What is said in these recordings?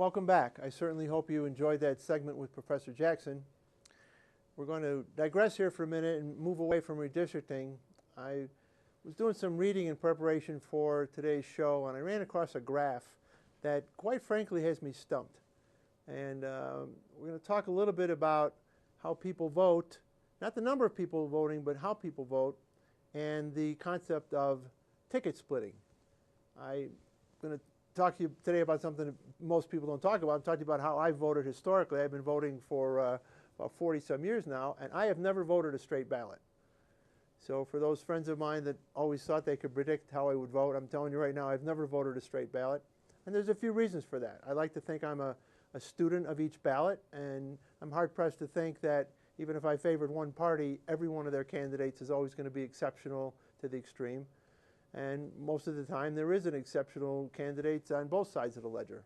Welcome back. I certainly hope you enjoyed that segment with Professor Jackson. We're going to digress here for a minute and move away from redistricting. I was doing some reading in preparation for today's show, and I ran across a graph that, quite frankly, has me stumped. And we're going to talk a little bit about how people vote, not the number of people voting, but how people vote, and the concept of ticket splitting. I'm going to talk to you today about something that most people don't talk about. I'm talking about how I voted historically. I've been voting for about 40-some years now, and I have never voted a straight ballot. So for those friends of mine that always thought they could predict how I would vote, I'm telling you right now, I've never voted a straight ballot. And there's a few reasons for that. I like to think I'm a student of each ballot, and I'm hard-pressed to think that even if I favored one party, every one of their candidates is always going to be exceptional to the extreme. And most of the time, there is an exceptional candidates on both sides of the ledger.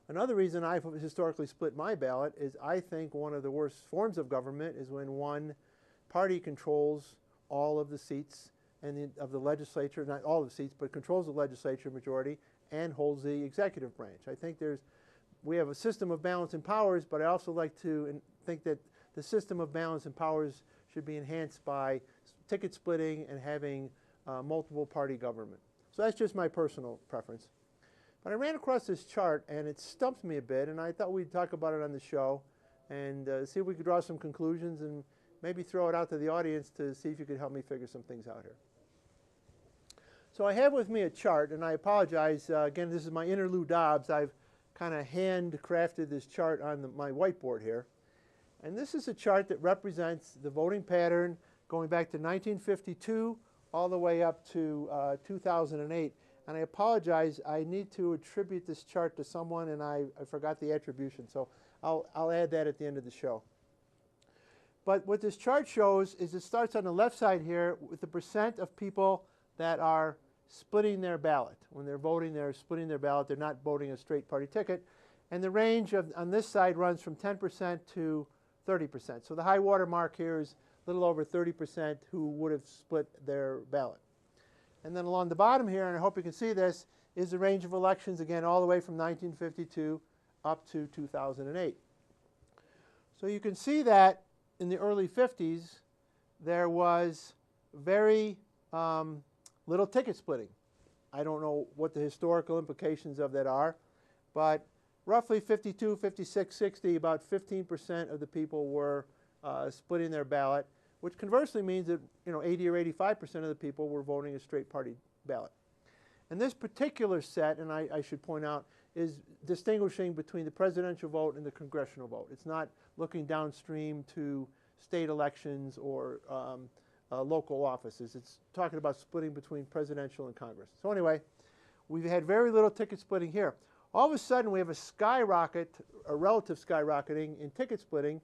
Another reason I've historically split my ballot is I think one of the worst forms of government is when one party controls all of the seats of the legislature, not all of the seats, but controls the legislature majority and holds the executive branch. I think we have a system of balance in powers, but I also like to think that the system of balance in powers should be enhanced by ticket splitting and having multiple party government. So that's just my personal preference. But I ran across this chart and it stumped me a bit, and I thought we'd talk about it on the show and see if we could draw some conclusions and maybe throw it out to the audience to see if you could help me figure some things out here. So I have with me a chart, and I apologize, again, this is my inner Lou Dobbs. I've kind of handcrafted this chart on my whiteboard here. And this is a chart that represents the voting pattern going back to 1952 all the way up to 2008. And I apologize, I need to attribute this chart to someone, and I forgot the attribution. So I'll add that at the end of the show. But what this chart shows is it starts on the left side here with the percent of people that are splitting their ballot. When they're voting, they're splitting their ballot. They're not voting a straight party ticket. And the range on this side runs from 10% to 30%. So the high water mark here is a little over 30% who would have split their ballot. And then along the bottom here, and I hope you can see this, is the range of elections, again, all the way from 1952 up to 2008. So you can see that in the early 50s, there was very little ticket splitting. I don't know what the historical implications of that are, but roughly 52, 56, 60, about 15% of the people were splitting their ballot, which conversely means that 80 or 85% of the people were voting a straight party ballot. And this particular set, and I should point out, is distinguishing between the presidential vote and the congressional vote. It's not looking downstream to state elections or local offices. It's talking about splitting between presidential and Congress. So anyway, we've had very little ticket splitting here. All of a sudden, we have a relative skyrocketing in ticket splitting,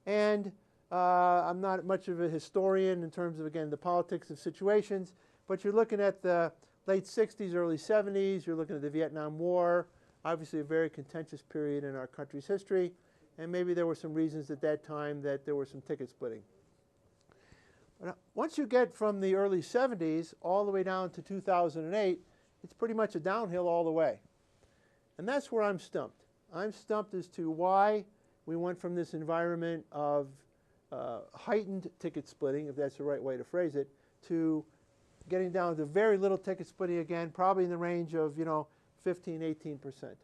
and I'm not much of a historian in terms of, again, the politics of situations, but you're looking at the late 60s, early 70s, you're looking at the Vietnam War, obviously a very contentious period in our country's history, and maybe there were some reasons at that time that there was some ticket splitting. But once you get from the early 70s all the way down to 2008, it's pretty much a downhill all the way. And that's where I'm stumped. I'm stumped as to why we went from this environment of heightened ticket splitting, if that's the right way to phrase it, to getting down to very little ticket splitting again, probably in the range of 15, 18%.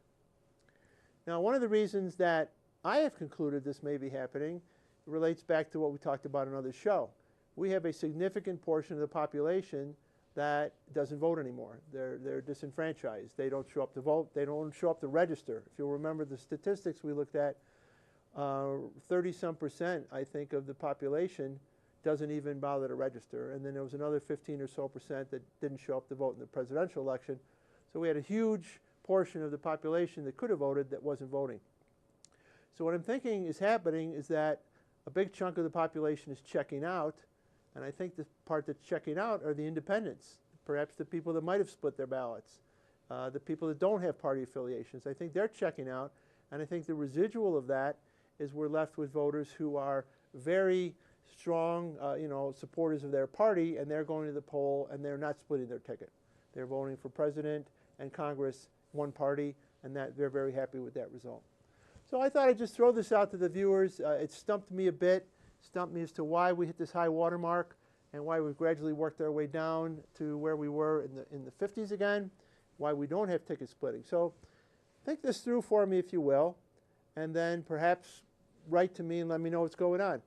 Now, one of the reasons that I have concluded this may be happening relates back to what we talked about in another show. We have a significant portion of the population that doesn't vote anymore. They're disenfranchised. They don't show up to vote. They don't show up to register. If you'll remember the statistics we looked at, 30-some%, I think, of the population doesn't even bother to register. And then there was another 15 or so percent that didn't show up to vote in the presidential election. So we had a huge portion of the population that could have voted that wasn't voting. So what I'm thinking is happening is that a big chunk of the population is checking out, and I think the part that's checking out are the independents, perhaps the people that might have split their ballots, the people that don't have party affiliations. I think they're checking out, and I think the residual of that is we're left with voters who are very strong, supporters of their party, and they're going to the poll and they're not splitting their ticket. They're voting for president and Congress, one party, and that they're very happy with that result. So I thought I'd just throw this out to the viewers. It stumped me a bit, stumped me as to why we hit this high water mark and why we've gradually worked our way down to where we were in the 50s again, why we don't have ticket splitting. So think this through for me, if you will, and then perhaps write to me and let me know what's going on.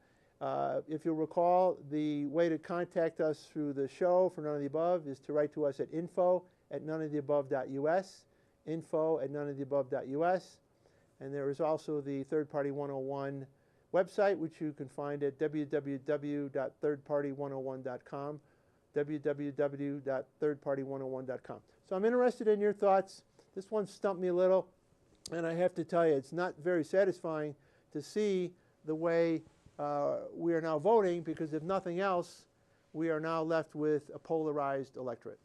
If you'll recall, the way to contact us through the show for None of the Above is to write to us at info@noneoftheabove.us, info@noneoftheabove.us. And there is also the Third Party 101 website, which you can find at www.thirdparty101.com, www.thirdparty101.com. So I'm interested in your thoughts. This one stumped me a little, and I have to tell you, it's not very satisfying to see the way we are now voting, because if nothing else, we are now left with a polarized electorate.